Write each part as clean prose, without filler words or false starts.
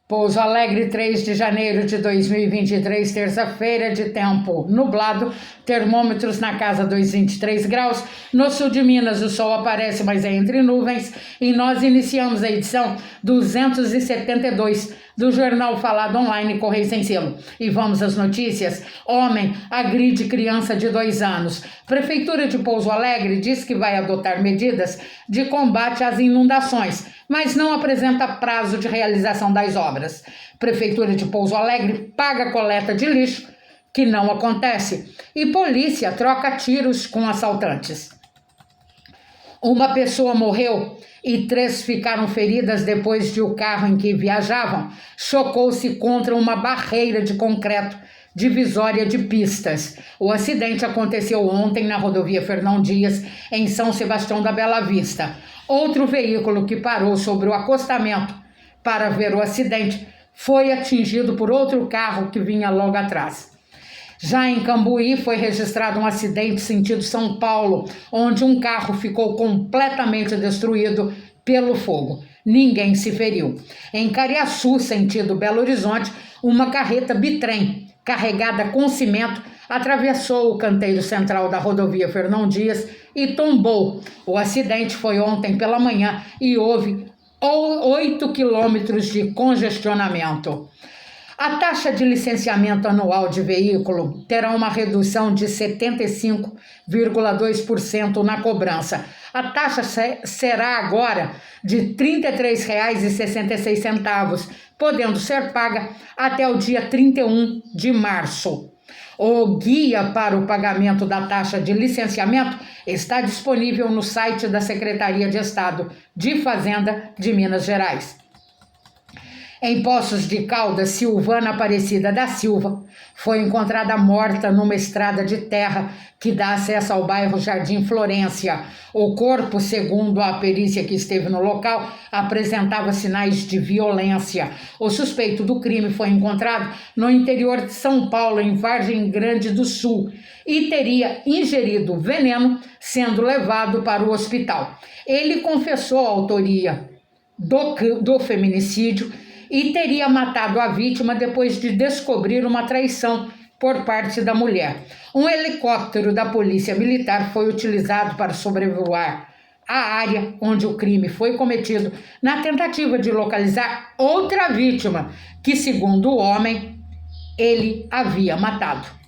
Pouso Alegre, 3 de janeiro de 2023, terça-feira, de tempo nublado, termômetros na casa dos 23 graus. No sul de Minas, o sol aparece, mas é entre nuvens. E nós iniciamos a edição 272 do Jornal Falado Online Correio Sem Selo. E vamos às notícias. Homem agride criança de 2 anos. Prefeitura de Pouso Alegre diz que vai adotar medidas de combate às inundações, mas não apresenta prazo de realização das obras. Prefeitura de Pouso Alegre paga coleta de lixo, que não acontece. E polícia troca tiros com assaltantes. Uma pessoa morreu e 3 ficaram feridas depois de o carro em que viajavam chocou-se contra uma barreira de concreto divisória de pistas. O acidente aconteceu ontem na rodovia Fernão Dias, em São Sebastião da Bela Vista. Outro veículo que parou sobre o acostamento para ver o acidente foi atingido por outro carro que vinha logo atrás. Já em Cambuí foi registrado um acidente sentido São Paulo, onde um carro ficou completamente destruído pelo fogo. Ninguém se feriu. Em Cariaçu, sentido Belo Horizonte, uma carreta bitrem carregada com cimento atravessou o canteiro central da rodovia Fernão Dias e tombou. O acidente foi ontem pela manhã e houve 8 quilômetros de congestionamento. A taxa de licenciamento anual de veículo terá uma redução de 75,2% na cobrança. A taxa será agora de R$ 33,66, podendo ser paga até o dia 31 de março. O guia para o pagamento da taxa de licenciamento está disponível no site da Secretaria de Estado de Fazenda de Minas Gerais. Em Poços de Caldas, Silvana Aparecida da Silva foi encontrada morta numa estrada de terra que dá acesso ao bairro Jardim Florência. O corpo, segundo a perícia que esteve no local, apresentava sinais de violência. O suspeito do crime foi encontrado no interior de São Paulo, em Vargem Grande do Sul, e teria ingerido veneno, sendo levado para o hospital. Ele confessou a autoria do feminicídio e teria matado a vítima depois de descobrir uma traição por parte da mulher. Um helicóptero da Polícia Militar foi utilizado para sobrevoar a área onde o crime foi cometido, na tentativa de localizar outra vítima, que, segundo o homem, ele havia matado.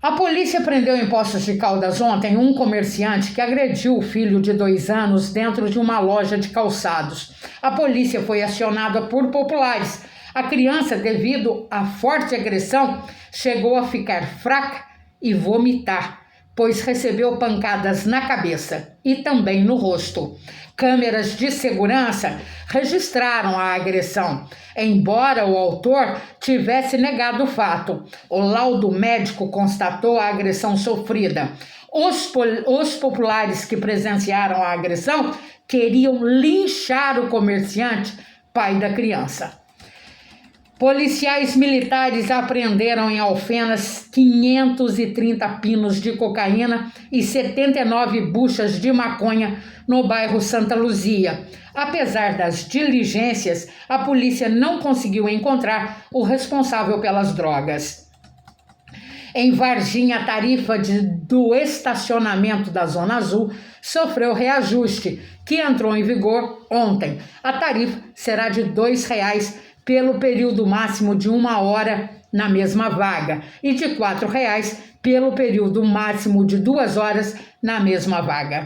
A polícia prendeu em Poços de Caldas ontem um comerciante que agrediu o filho de 2 anos dentro de uma loja de calçados. A polícia foi acionada por populares. A criança, devido à forte agressão, chegou a ficar fraca e vomitar, pois recebeu pancadas na cabeça e também no rosto. Câmeras de segurança registraram a agressão, embora o autor tivesse negado o fato. O laudo médico constatou a agressão sofrida. Os populares que presenciaram a agressão queriam linchar o comerciante, pai da criança. Policiais militares apreenderam em Alfenas 530 pinos de cocaína e 79 buchas de maconha no bairro Santa Luzia. Apesar das diligências, a polícia não conseguiu encontrar o responsável pelas drogas. Em Varginha, a tarifa do estacionamento da Zona Azul sofreu reajuste, que entrou em vigor ontem. A tarifa será de R$ 2,00 pelo período máximo de 1 hora na mesma vaga e de R$ 4,00 pelo período máximo de 2 horas na mesma vaga.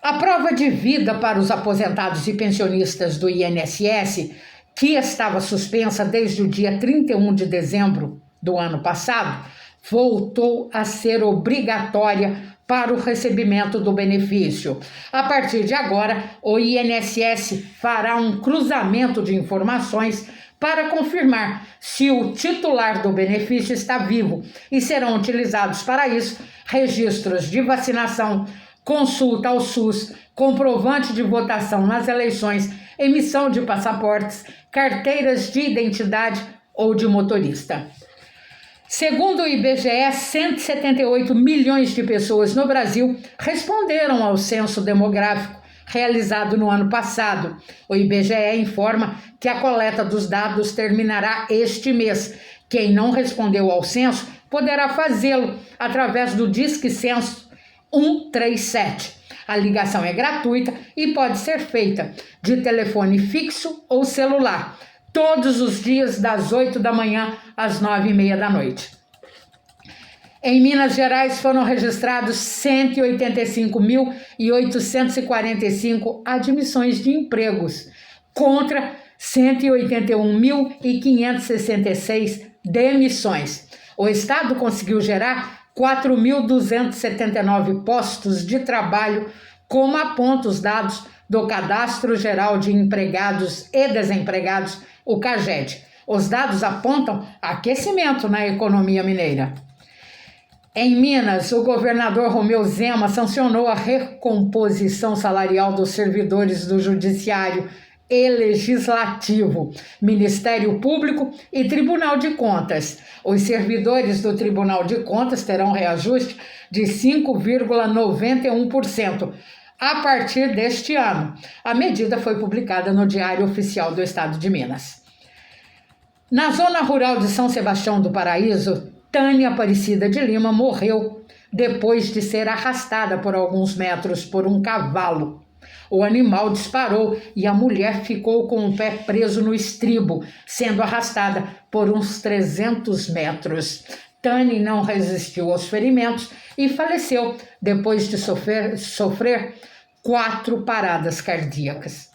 A prova de vida para os aposentados e pensionistas do INSS, que estava suspensa desde o dia 31 de dezembro do ano passado, voltou a ser obrigatória para o recebimento do benefício. A partir de agora, o INSS fará um cruzamento de informações para confirmar se o titular do benefício está vivo e serão utilizados para isso registros de vacinação, consulta ao SUS, comprovante de votação nas eleições, emissão de passaportes, carteiras de identidade ou de motorista. Segundo o IBGE, 178 milhões de pessoas no Brasil responderam ao censo demográfico realizado no ano passado. O IBGE informa que a coleta dos dados terminará este mês. Quem não respondeu ao censo poderá fazê-lo através do Disque Censo 137. A ligação é gratuita e pode ser feita de telefone fixo ou celular, todos os dias das 8 da manhã às 9h30 da noite. Em Minas Gerais foram registrados 185.845 admissões de empregos, contra 181.566 demissões. O Estado conseguiu gerar 4.279 postos de trabalho, como apontam os dados do Cadastro Geral de Empregados e Desempregados, o CAGED. Os dados apontam aquecimento na economia mineira. Em Minas, o governador Romeu Zema sancionou a recomposição salarial dos servidores do Judiciário e Legislativo, Ministério Público e Tribunal de Contas. Os servidores do Tribunal de Contas terão reajuste de 5,91% a partir deste ano. A medida foi publicada no Diário Oficial do Estado de Minas. Na zona rural de São Sebastião do Paraíso, Tânia Aparecida de Lima morreu depois de ser arrastada por alguns metros por um cavalo. O animal disparou e a mulher ficou com o pé preso no estribo, sendo arrastada por uns 300 metros. Tânia não resistiu aos ferimentos e faleceu depois de sofrer 4 paradas cardíacas.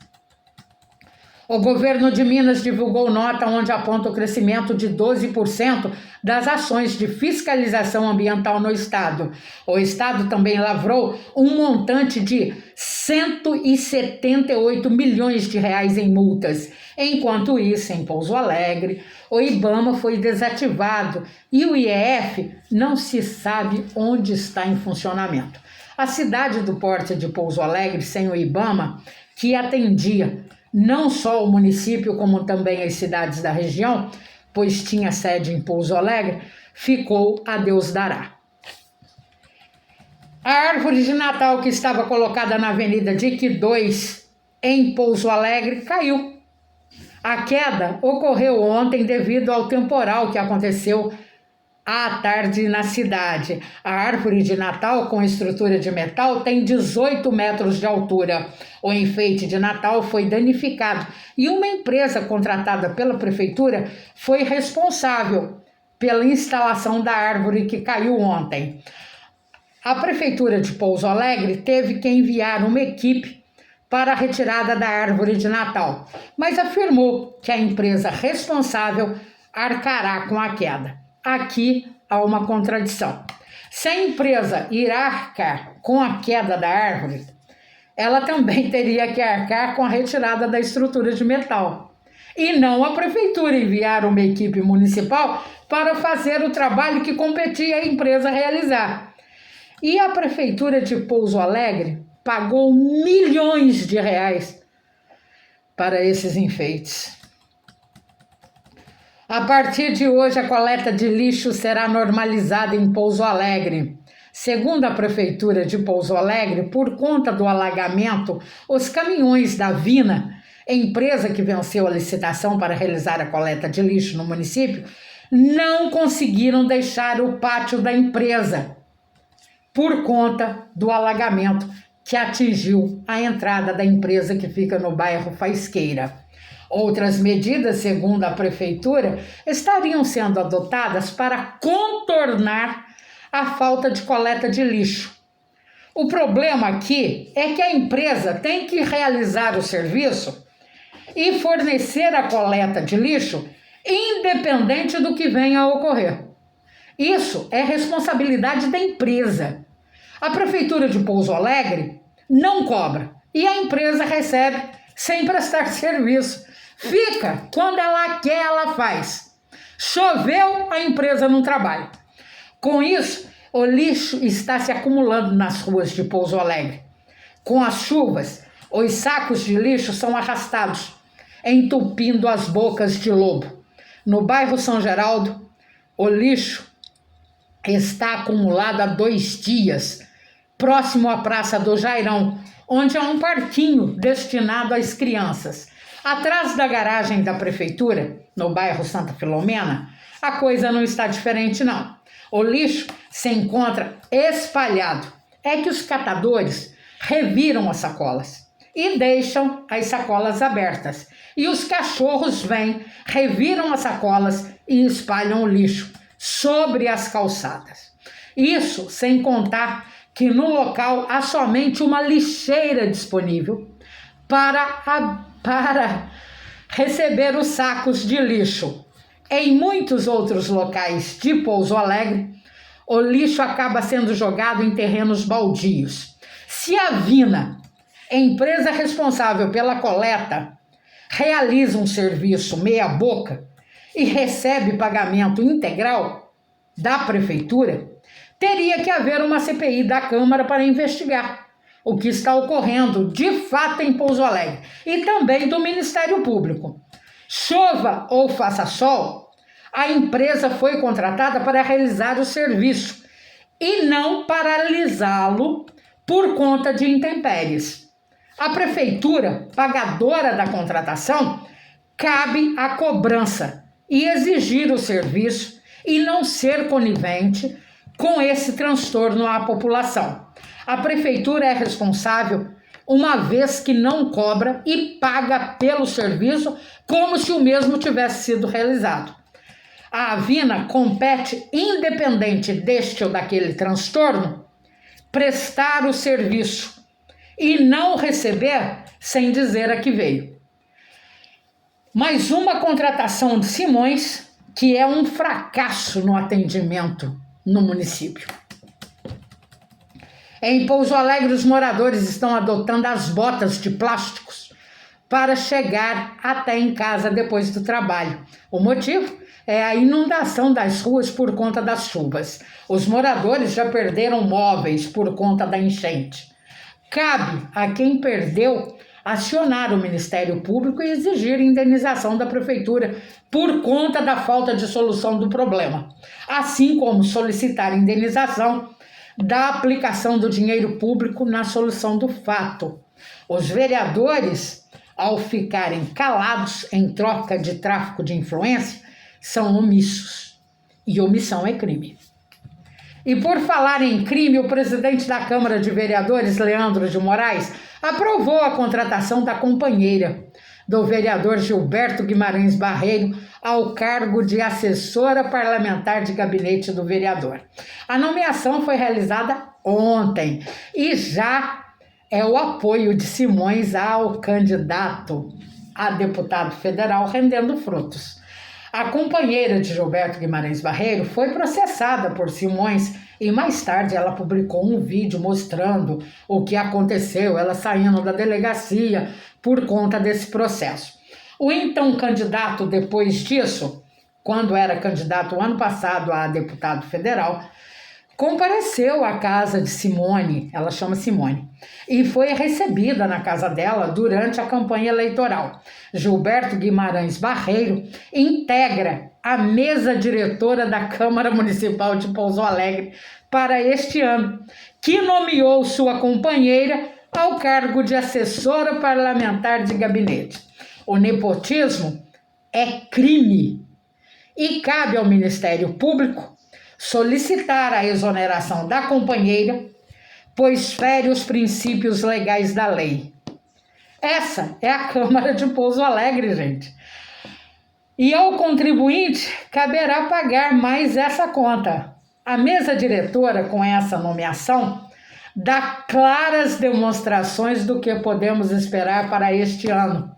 O governo de Minas divulgou nota onde aponta o crescimento de 12% das ações de fiscalização ambiental no estado. O estado também lavrou um montante de 178 milhões de reais em multas. Enquanto isso, em Pouso Alegre, o IBAMA foi desativado e o IEF não se sabe onde está em funcionamento. A cidade do Porto de Pouso Alegre, sem o IBAMA, que atendia não só o município, como também as cidades da região, pois tinha sede em Pouso Alegre, ficou a Deus dará. A árvore de Natal que estava colocada na Avenida Dique 2, em Pouso Alegre, caiu. A queda ocorreu ontem devido ao temporal que aconteceu à tarde na cidade. A árvore de Natal com estrutura de metal tem 18 metros de altura. O enfeite de Natal foi danificado e uma empresa contratada pela prefeitura foi responsável pela instalação da árvore que caiu ontem. A prefeitura de Pouso Alegre teve que enviar uma equipe para a retirada da árvore de Natal, mas afirmou que a empresa responsável arcará com a queda. Aqui há uma contradição. Se a empresa irá arcar com a queda da árvore, ela também teria que arcar com a retirada da estrutura de metal. E não a prefeitura enviar uma equipe municipal para fazer o trabalho que competia à empresa realizar. E a prefeitura de Pouso Alegre pagou milhões de reais para esses enfeites. A partir de hoje, a coleta de lixo será normalizada em Pouso Alegre. Segundo a Prefeitura de Pouso Alegre, por conta do alagamento, os caminhões da Vina, empresa que venceu a licitação para realizar a coleta de lixo no município, não conseguiram deixar o pátio da empresa por conta do alagamento que atingiu a entrada da empresa que fica no bairro Faisqueira. Outras medidas, segundo a prefeitura, estariam sendo adotadas para contornar a falta de coleta de lixo. O problema aqui é que a empresa tem que realizar o serviço e fornecer a coleta de lixo independente do que venha a ocorrer. Isso é responsabilidade da empresa. A prefeitura de Pouso Alegre não cobra e a empresa recebe sem prestar serviço. Fica, quando ela quer, ela faz. Choveu, a empresa não trabalha. Com isso, o lixo está se acumulando nas ruas de Pouso Alegre. Com as chuvas, os sacos de lixo são arrastados, entupindo as bocas de lobo. No bairro São Geraldo, o lixo está acumulado há 2 dias, próximo à Praça do Jairão, onde há um parquinho destinado às crianças. Atrás da garagem da prefeitura, no bairro Santa Filomena, a coisa não está diferente não. O lixo se encontra espalhado. É que os catadores reviram as sacolas e deixam as sacolas abertas. E os cachorros vêm, reviram as sacolas e espalham o lixo sobre as calçadas. Isso sem contar que no local há somente uma lixeira disponível para receber os sacos de lixo. Em muitos outros locais de Pouso Alegre, o lixo acaba sendo jogado em terrenos baldios. Se a Vina, empresa responsável pela coleta, realiza um serviço meia-boca e recebe pagamento integral da prefeitura, teria que haver uma CPI da Câmara para investigar o que está ocorrendo de fato em Pouso Alegre e também do Ministério Público. Chova ou faça sol, a empresa foi contratada para realizar o serviço e não paralisá-lo por conta de intempéries. A prefeitura, pagadora da contratação, cabe a cobrança e exigir o serviço e não ser conivente com esse transtorno à população. A prefeitura é responsável uma vez que não cobra e paga pelo serviço como se o mesmo tivesse sido realizado. A Vina compete, independente deste ou daquele transtorno, prestar o serviço e não receber sem dizer a que veio. Mais uma contratação de Simões, que é um fracasso no atendimento no município. Em Pouso Alegre, os moradores estão adotando as botas de plásticos para chegar até em casa depois do trabalho. O motivo é a inundação das ruas por conta das chuvas. Os moradores já perderam móveis por conta da enchente. Cabe a quem perdeu acionar o Ministério Público e exigir indenização da Prefeitura por conta da falta de solução do problema, assim como solicitar indenização da aplicação do dinheiro público na solução do fato. Os vereadores, ao ficarem calados em troca de tráfico de influência, são omissos. E omissão é crime. E por falar em crime, o presidente da Câmara de Vereadores, Leandro de Moraes, aprovou a contratação da companheira do vereador Gilberto Guimarães Barreiro ao cargo de assessora parlamentar de gabinete do vereador. A nomeação foi realizada ontem e já é o apoio de Simões ao candidato a deputado federal rendendo frutos. A companheira de Gilberto Guimarães Barreiro foi processada por Simões e mais tarde ela publicou um vídeo mostrando o que aconteceu, ela saindo da delegacia por conta desse processo. O então candidato, depois disso, quando era candidato ano passado a deputado federal, compareceu à casa de Simone, ela chama Simone, e foi recebida na casa dela durante a campanha eleitoral. Gilberto Guimarães Barreiro integra a mesa diretora da Câmara Municipal de Pouso Alegre para este ano, que nomeou sua companheira ao cargo de assessora parlamentar de gabinete. O nepotismo é crime e cabe ao Ministério Público solicitar a exoneração da companheira, pois fere os princípios legais da lei. Essa é a Câmara de Pouso Alegre, gente. E ao contribuinte caberá pagar mais essa conta. A mesa diretora, com essa nomeação, dá claras demonstrações do que podemos esperar para este ano,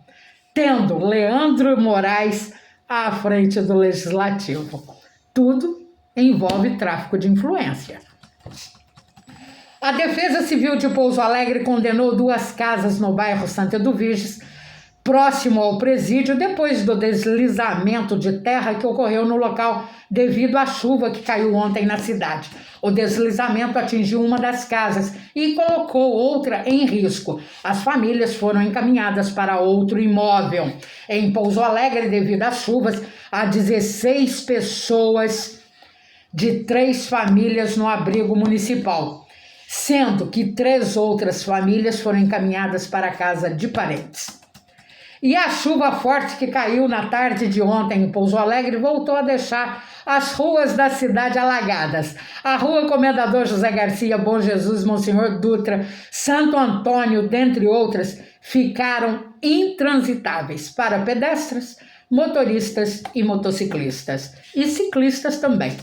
tendo Leandro Moraes à frente do Legislativo. Tudo envolve tráfico de influência. A Defesa Civil de Pouso Alegre condenou 2 casas no bairro Santa Eduviges, próximo ao presídio, depois do deslizamento de terra que ocorreu no local devido à chuva que caiu ontem na cidade. O deslizamento atingiu uma das casas e colocou outra em risco. As famílias foram encaminhadas para outro imóvel. Em Pouso Alegre, devido às chuvas, há 16 pessoas de 3 famílias no abrigo municipal. sendo que 3 outras famílias foram encaminhadas para a casa de parentes. E a chuva forte que caiu na tarde de ontem em Pouso Alegre voltou a deixar as ruas da cidade alagadas. A rua Comendador José Garcia, Bom Jesus, Monsenhor Dutra, Santo Antônio, dentre outras, ficaram intransitáveis para pedestres, motoristas e motociclistas. E ciclistas também.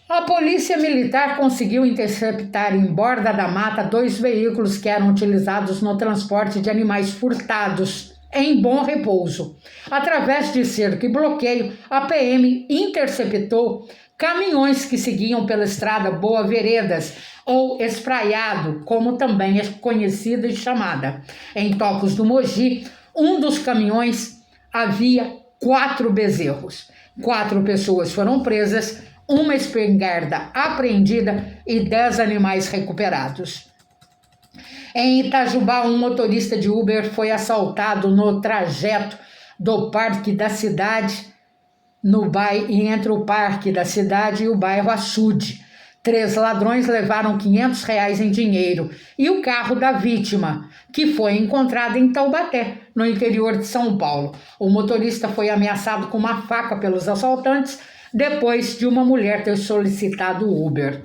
A polícia militar conseguiu interceptar em Borda da Mata 2 veículos que eram utilizados no transporte de animais furtados em Bom Repouso. Através de cerco e bloqueio, a PM interceptou caminhões que seguiam pela estrada Boa Veredas, ou Espraiado, como também é conhecida e chamada. Em Tocos do Mogi, um dos caminhões havia 4 bezerros. 4 pessoas foram presas, uma espingarda apreendida e 10 animais recuperados. Em Itajubá, um motorista de Uber foi assaltado no trajeto do Parque da Cidade, entre o Parque da Cidade e o bairro Açude. 3 ladrões levaram R$500 em dinheiro e o carro da vítima, que foi encontrado em Taubaté, no interior de São Paulo. O motorista foi ameaçado com uma faca pelos assaltantes depois de uma mulher ter solicitado o Uber.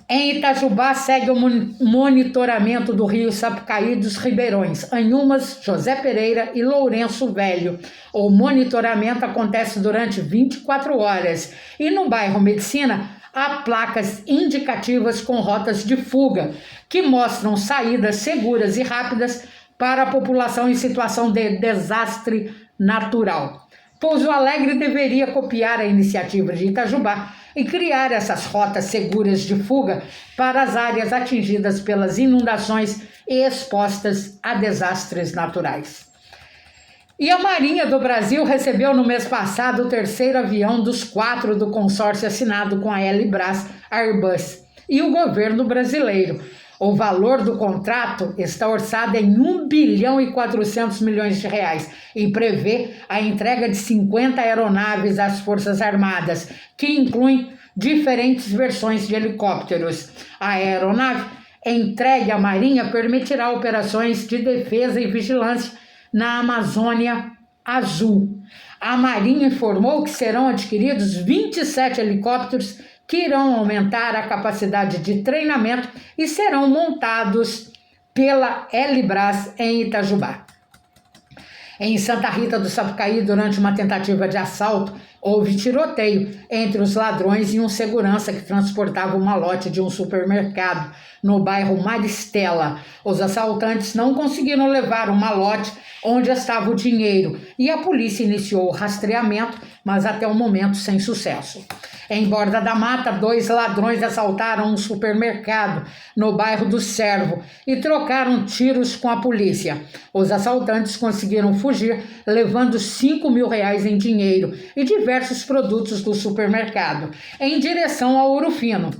Em Itajubá, segue o monitoramento do rio Sapucaí dos Ribeirões, Anhumas, José Pereira e Lourenço Velho. O monitoramento acontece durante 24 horas e no bairro Medicina há placas indicativas com rotas de fuga, que mostram saídas seguras e rápidas para a população em situação de desastre natural. Pouso Alegre deveria copiar a iniciativa de Itajubá e criar essas rotas seguras de fuga para as áreas atingidas pelas inundações e expostas a desastres naturais. E a Marinha do Brasil recebeu no mês passado o 3º avião dos 4 do consórcio assinado com a Elibras Airbus e o governo brasileiro. O valor do contrato está orçado em R$1 bilhão e 400 milhões e prevê a entrega de 50 aeronaves às Forças Armadas, que incluem diferentes versões de helicópteros. A aeronave entregue à Marinha permitirá operações de defesa e vigilância na Amazônia Azul. A Marinha informou que serão adquiridos 27 helicópteros que irão aumentar a capacidade de treinamento e serão montados pela Elibras em Itajubá. Em Santa Rita do Sapucaí, durante uma tentativa de assalto, houve tiroteio entre os ladrões e um segurança que transportava um malote de um supermercado no bairro Maristela. Os assaltantes não conseguiram levar o malote onde estava o dinheiro e a polícia iniciou o rastreamento, mas até o momento sem sucesso. Em Borda da Mata, 2 ladrões assaltaram um supermercado no bairro do Servo e trocaram tiros com a polícia. Os assaltantes conseguiram fugir, levando R$5 mil em dinheiro e diversos produtos do supermercado, em direção ao Ouro Fino.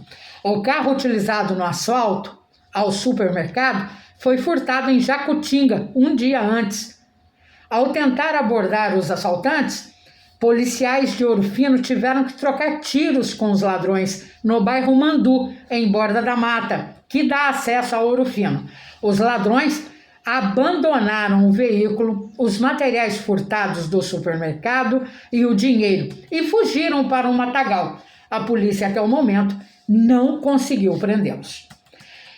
O carro utilizado no assalto ao supermercado foi furtado em Jacutinga um dia antes. Ao tentar abordar os assaltantes, policiais de Ouro Fino tiveram que trocar tiros com os ladrões no bairro Mandu, em Borda da Mata, que dá acesso a Ouro Fino. Os ladrões abandonaram o veículo, os materiais furtados do supermercado e o dinheiro e fugiram para um matagal. A polícia, até o momento, não conseguiu prendê-los.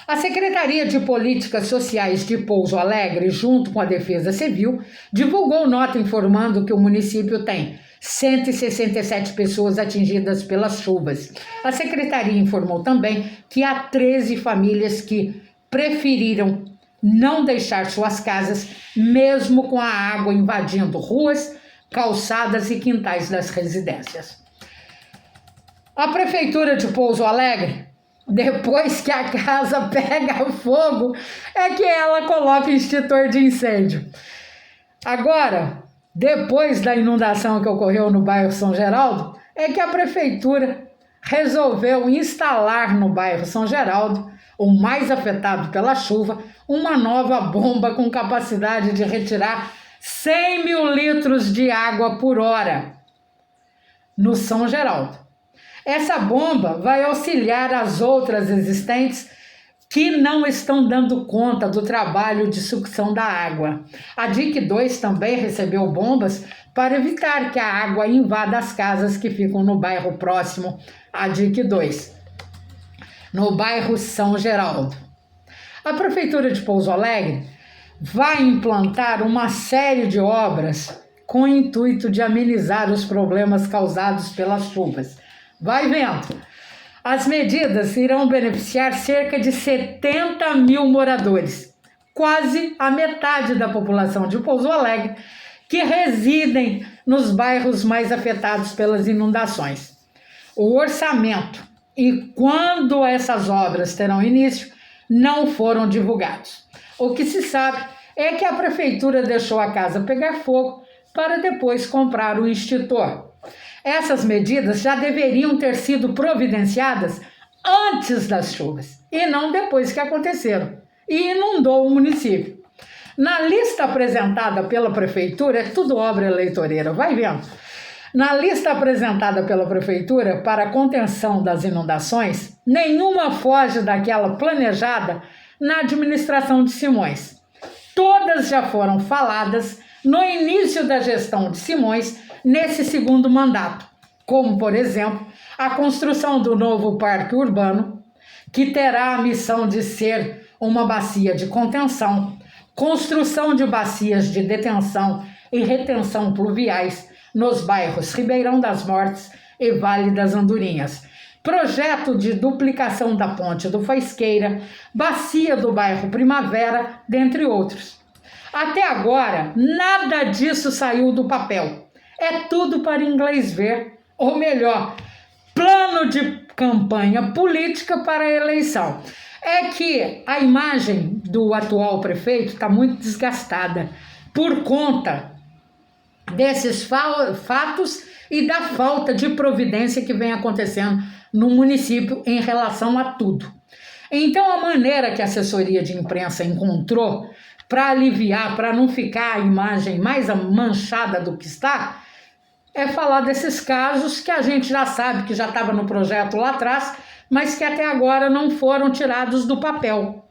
A Secretaria de Políticas Sociais de Pouso Alegre, junto com a Defesa Civil, divulgou nota informando que o município tem 167 pessoas atingidas pelas chuvas. A Secretaria informou também que há 13 famílias que preferiram não deixar suas casas, mesmo com a água invadindo ruas, calçadas e quintais das residências. A Prefeitura de Pouso Alegre, depois que a casa pega fogo, é que ela coloca extintor de incêndio. Agora, depois da inundação que ocorreu no bairro São Geraldo, é que a prefeitura resolveu instalar no bairro São Geraldo, o mais afetado pela chuva, uma nova bomba com capacidade de retirar 100 mil litros de água por hora no São Geraldo. Essa bomba vai auxiliar as outras existentes que não estão dando conta do trabalho de sucção da água. A DIC 2 também recebeu bombas para evitar que a água invada as casas que ficam no bairro próximo à DIC 2, no bairro São Geraldo. A Prefeitura de Pouso Alegre vai implantar uma série de obras com o intuito de amenizar os problemas causados pelas chuvas. Vai vendo! As medidas irão beneficiar cerca de 70 mil moradores, quase a metade da população de Pouso Alegre, que residem nos bairros mais afetados pelas inundações. O orçamento e quando essas obras terão início não foram divulgados. O que se sabe é que a prefeitura deixou a casa pegar fogo para depois comprar o extintor. Essas medidas já deveriam ter sido providenciadas antes das chuvas e não depois que aconteceram e inundou o município. Na lista apresentada pela prefeitura, é tudo obra eleitoreira, vai vendo. Na lista apresentada pela prefeitura para a contenção das inundações, nenhuma foge daquela planejada na administração de Simões. Todas já foram faladas no início da gestão de Simões nesse segundo mandato, como, por exemplo, a construção do novo parque urbano, que terá a missão de ser uma bacia de contenção, construção de bacias de detenção e retenção pluviais nos bairros Ribeirão das Mortes e Vale das Andorinhas, projeto de duplicação da ponte do Faisqueira, bacia do bairro Primavera, dentre outros. Até agora, nada disso saiu do papel. É tudo para inglês ver, ou melhor, plano de campanha política para a eleição. É que a imagem do atual prefeito está muito desgastada por conta desses fatos e da falta de providência que vem acontecendo no município em relação a tudo. Então, a maneira que a assessoria de imprensa encontrou para aliviar, para não ficar a imagem mais manchada do que está, é falar desses casos que a gente já sabe que já estava no projeto lá atrás, mas que até agora não foram tirados do papel.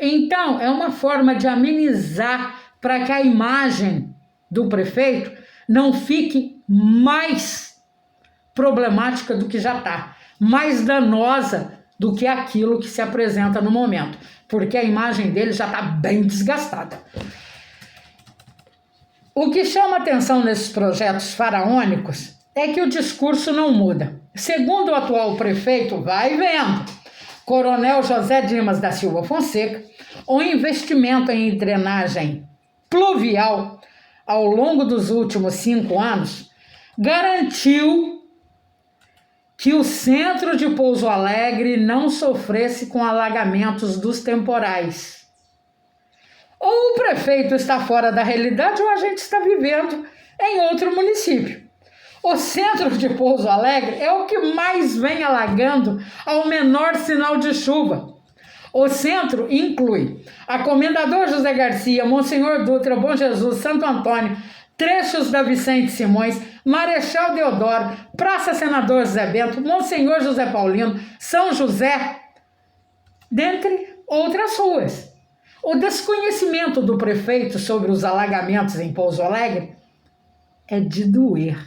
Então, é uma forma de amenizar para que a imagem do prefeito não fique mais problemática do que já está, mais danosa do que aquilo que se apresenta no momento, porque a imagem dele já está bem desgastada. O que chama atenção nesses projetos faraônicos é que o discurso não muda. Segundo o atual prefeito, vai vendo, Coronel José Dimas da Silva Fonseca, o investimento em drenagem pluvial ao longo dos últimos 5 anos garantiu que o centro de Pouso Alegre não sofresse com alagamentos dos temporais. Ou o prefeito está fora da realidade ou a gente está vivendo em outro município. O centro de Pouso Alegre é o que mais vem alagando ao menor sinal de chuva. O centro inclui a Comendador José Garcia, Monsenhor Dutra, Bom Jesus, Santo Antônio, trechos da Vicente Simões, Marechal Deodoro, Praça Senador José Bento, Monsenhor José Paulino, São José, dentre outras ruas. O desconhecimento do prefeito sobre os alagamentos em Pouso Alegre é de doer.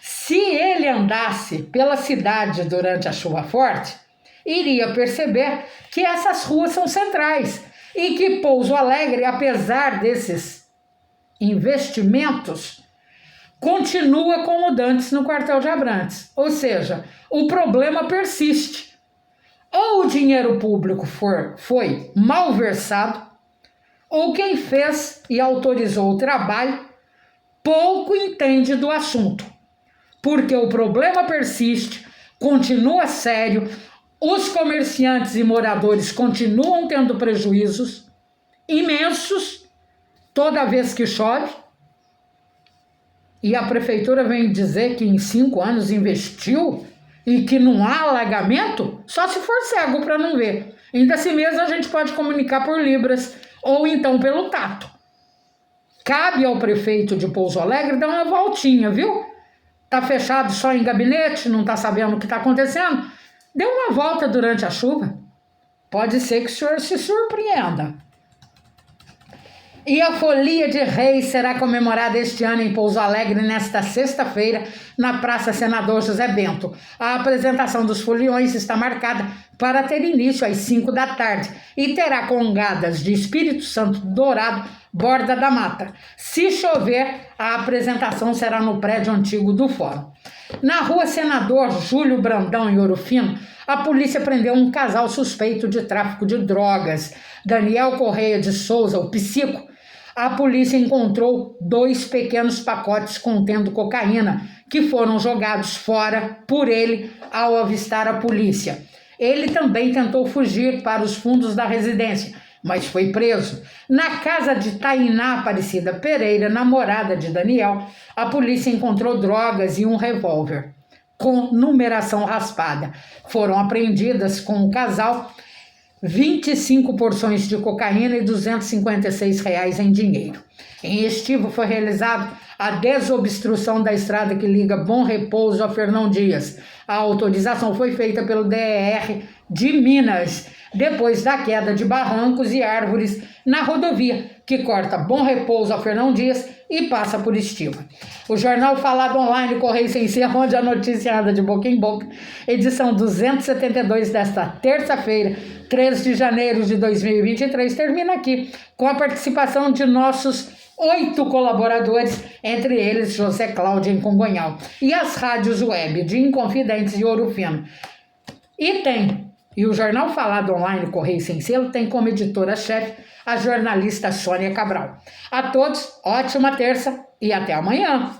Se ele andasse pela cidade durante a chuva forte, iria perceber que essas ruas são centrais e que Pouso Alegre, apesar desses investimentos, continua como dantes no quartel de Abrantes. Ou seja, o problema persiste. Ou o dinheiro público foi mal versado, ou quem fez e autorizou o trabalho pouco entende do assunto. Porque o problema persiste, continua sério, os comerciantes e moradores continuam tendo prejuízos imensos toda vez que chove. E a prefeitura vem dizer que em 5 anos investiu e que não há alagamento, só se for cego para não ver. Ainda assim mesmo a gente pode comunicar por libras ou então pelo tato. Cabe ao prefeito de Pouso Alegre dar uma voltinha, viu? Está fechado só em gabinete, não está sabendo o que está acontecendo? Dê uma volta durante a chuva. Pode ser que o senhor se surpreenda. E a Folia de Reis será comemorada este ano em Pouso Alegre nesta sexta-feira, na Praça Senador José Bento. A apresentação dos foliões está marcada para ter início às 5 da tarde e terá congadas de Espírito Santo Dourado, Borda da Mata. Se chover, a apresentação será no prédio antigo do Fórum. Na rua Senador Júlio Brandão, em Ouro Fino, a polícia prendeu um casal suspeito de tráfico de drogas. Daniel Correia de Souza, o Psico. A polícia encontrou 2 pequenos pacotes contendo cocaína, que foram jogados fora por ele ao avistar a polícia. Ele também tentou fugir para os fundos da residência, mas foi preso. Na casa de Tainá Aparecida Pereira, namorada de Daniel, a polícia encontrou drogas e um revólver com numeração raspada. Foram apreendidas com o casal 25 porções de cocaína e R$ 256 em dinheiro. Em Estivo foi realizada a desobstrução da estrada que liga Bom Repouso a Fernão Dias. A autorização foi feita pelo DER de Minas, depois da queda de barrancos e árvores na rodovia, que corta Bom Repouso a Fernão Dias e passa por Estivo. O Jornal Falado Online Correio Sem Ser, onde a notícia anda de boca em boca, edição 272 desta terça-feira, 3 de janeiro de 2023, termina aqui com a participação de nossos 8 colaboradores, entre eles José Cláudio em Congonhal, e as rádios web de Inconfidentes e Ouro Fino. E o Jornal Falado Online Correio Sem Selo tem como editora-chefe a jornalista Sônia Cabral. A todos, ótima terça e até amanhã!